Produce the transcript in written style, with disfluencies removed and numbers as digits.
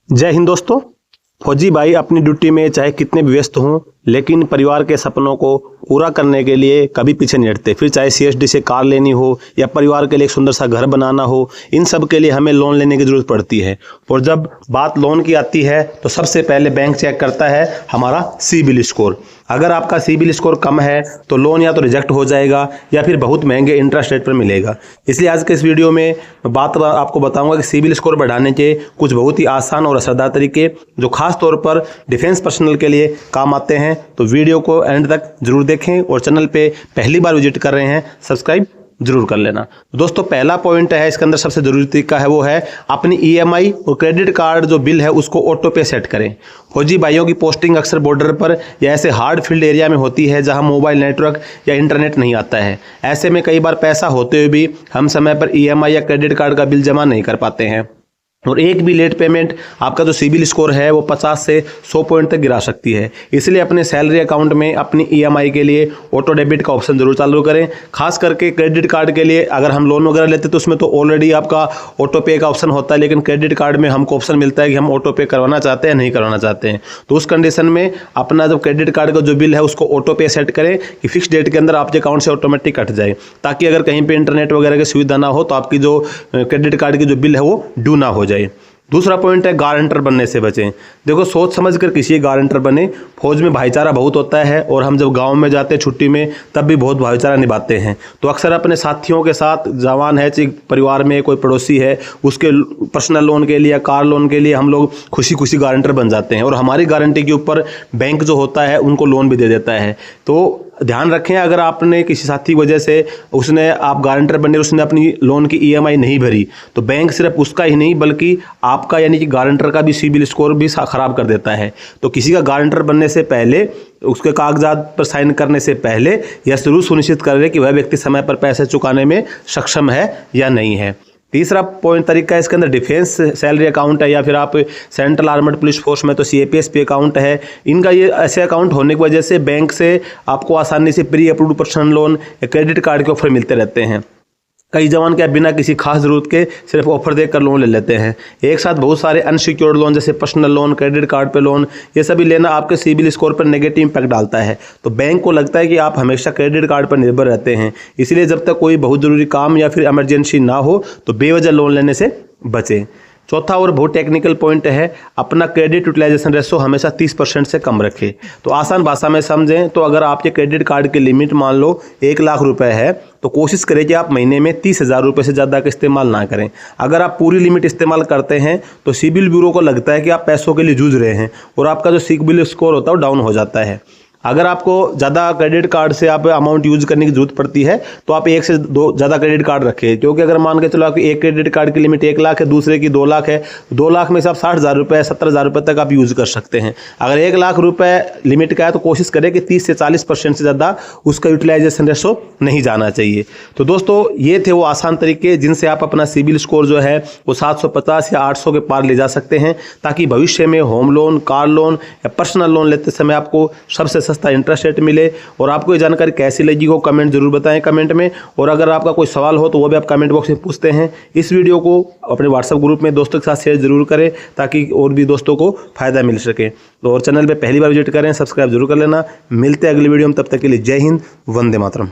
जय हिंद दोस्तों। फौजी भाई अपनी ड्यूटी में चाहे कितने भी व्यस्त हों, लेकिन परिवार के सपनों को पूरा करने के लिए कभी पीछे नहीं हटते। फिर चाहे सीएसडी से कार लेनी हो या परिवार के लिए एक सुंदर सा घर बनाना हो, इन सब के लिए हमें लोन लेने की ज़रूरत पड़ती है। और जब बात लोन की आती है तो सबसे पहले बैंक चेक करता है हमारा सिबिल स्कोर। अगर आपका सिबिल स्कोर कम है तो लोन या तो रिजेक्ट हो जाएगा या फिर बहुत महंगे इंटरेस्ट रेट पर मिलेगा। इसलिए आज के इस वीडियो में बात आपको बताऊंगा कि सिबिल स्कोर बढ़ाने के कुछ बहुत ही आसान और असरदार तरीके जो खास तौर पर डिफेंस पर्सनल के लिए काम आते हैं। तो वीडियो को एंड तक जरूर देखें और चैनल पे पहली बार विजिट कर रहे हैं सब्सक्राइब जरूर कर लेना। दोस्तों पहला पॉइंट है, इसके अंदर सबसे जरूरी तरीका है वो है अपनी ईएमआई और क्रेडिट कार्ड जो बिल है उसको ऑटो पे सेट करें। फौजी भाइयों की पोस्टिंग अक्सर बॉर्डर पर या ऐसे हार्ड फील्ड एरिया में होती है जहां मोबाइल नेटवर्क या इंटरनेट नहीं आता है। ऐसे में कई बार पैसा होते हुए भी हम समय पर ईएमआई या क्रेडिट कार्ड का बिल जमा नहीं कर पाते हैं और एक भी लेट पेमेंट आपका जो सिबिल स्कोर है वो 50 से 100 पॉइंट तक गिरा सकती है। इसलिए अपने सैलरी अकाउंट में अपनी ईएमआई के लिए ऑटो डेबिट का ऑप्शन जरूर चालू करें। खास करके क्रेडिट कार्ड के लिए अगर हम लोन वगैरह लेते तो उसमें तो ऑलरेडी आपका ऑटो पे का ऑप्शन होता है, लेकिन क्रेडिट कार्ड में हमको ऑप्शन मिलता है कि हम ऑटो पे करवाना चाहते हैं नहीं करवाना चाहते हैं। तो उस कंडीशन में अपना जो क्रेडिट कार्ड का जो बिल है उसको ऑटो पे सेट करें कि फिक्स डेट के अंदर आपके अकाउंट से ऑटोमेटिक कट जाए, ताकि अगर कहीं पर इंटरनेट वगैरह की सुविधा ना हो तो आपकी जो क्रेडिट कार्ड की जो बिल है वो ड्यू ना हो जाए। दूसरा पॉइंट है गारंटर बनने से बचें। देखो सोच समझ कर किसी गारंटर बने। फौज में भाईचारा बहुत होता है और हम जब गांव में जाते हैं छुट्टी में तब भी बहुत भाईचारा निभाते हैं। तो अक्सर अपने साथियों के साथ जवान है चाहे परिवार में कोई पड़ोसी है उसके पर्सनल लोन के लिए या कार लोन के लिए हम लोग खुशी खुशी गारंटर बन जाते हैं और हमारी गारंटी के ऊपर बैंक जो होता है उनको लोन भी दे देता है। तो ध्यान रखें, अगर आपने किसी साथी की वजह से उसने आप गारंटर बने उसने अपनी लोन की ईएमआई नहीं भरी तो बैंक सिर्फ उसका ही नहीं बल्कि आपका यानी कि गारंटर का भी सिबिल स्कोर भी खराब कर देता है। तो किसी का गारंटर बनने से पहले उसके कागजात पर साइन करने से पहले यह जरूर सुनिश्चित करें कि वह व्यक्ति समय पर पैसे चुकाने में सक्षम है या नहीं है। तीसरा पॉइंट तरीका है इसके अंदर डिफेंस सैलरी अकाउंट है या फिर आप सेंट्रल आर्मड पुलिस फोर्स में तो सीएपीएफ अकाउंट है। इनका ये ऐसे अकाउंट होने की वजह से बैंक से आपको आसानी से प्री अप्रूव्ड पर्सनल लोन या क्रेडिट कार्ड के ऑफर मिलते रहते हैं। कई जवान क्या बिना किसी खास जरूरत के सिर्फ ऑफर देकर लोन ले लेते हैं। एक साथ बहुत सारे अनसिक्योर्ड लोन जैसे पर्सनल लोन, क्रेडिट कार्ड पे लोन, ये सभी लेना आपके सिबिल स्कोर पर नेगेटिव इंपैक्ट डालता है। तो बैंक को लगता है कि आप हमेशा क्रेडिट कार्ड पर निर्भर रहते हैं, इसलिए जब तक कोई बहुत जरूरी काम या फिर इमरजेंसी ना हो तो बेवजह लोन लेने से बचें। चौथा और बहुत टेक्निकल पॉइंट है, अपना क्रेडिट यूटिलाइजेशन रेशो हमेशा 30% से कम रखें। तो आसान भाषा में समझें तो अगर आपके क्रेडिट कार्ड की लिमिट मान लो 1 लाख रुपए है तो कोशिश करें कि आप महीने में 30,000 रुपये से ज़्यादा का इस्तेमाल ना करें। अगर आप पूरी लिमिट इस्तेमाल करते हैं तो सिबिल ब्यूरो को लगता है कि आप पैसों के लिए जूझ रहे हैं और आपका जो सिबिल स्कोर होता है वो डाउन हो जाता है। अगर आपको ज़्यादा क्रेडिट कार्ड से आप अमाउंट यूज करने की जरूरत पड़ती है तो आप 1 से 2 ज़्यादा क्रेडिट कार्ड रखें, क्योंकि अगर मान के चलो आपकी एक क्रेडिट कार्ड की लिमिट 1 लाख है, दूसरे की 2 लाख है, 2 लाख में से आप 60,000 रुपये 70,000 रुपये तक आप यूज़ कर सकते हैं। अगर 1 लाख रुपये लिमिट का है तो कोशिश करें कि 30 से 40% से ज़्यादा उसका यूटिलाइजेशन रेशो नहीं जाना चाहिए। तो दोस्तों ये थे वो आसान तरीके जिनसे आप अपना सिबिल स्कोर जो है वो 750 या 800 के पार ले जा सकते हैं, ताकि भविष्य में होम लोन, कार लोन या पर्सनल लोन लेते समय आपको सबसे सस्ता इंटरेस्ट रेट मिले। और आपको ये जानकारी कैसी लगी वो कमेंट जरूर बताएं कमेंट में, और अगर आपका कोई सवाल हो तो वो भी आप कमेंट बॉक्स में पूछते हैं। इस वीडियो को अपने व्हाट्सएप ग्रुप में दोस्तों के साथ शेयर जरूर करें ताकि और भी दोस्तों को फायदा मिल सके। तो और चैनल पे पहली बार विजिट करें सब्सक्राइब जरूर कर लेना। मिलते हैं अगली वीडियो में, तब तक के लिए जय हिंद, वंदे मातरम।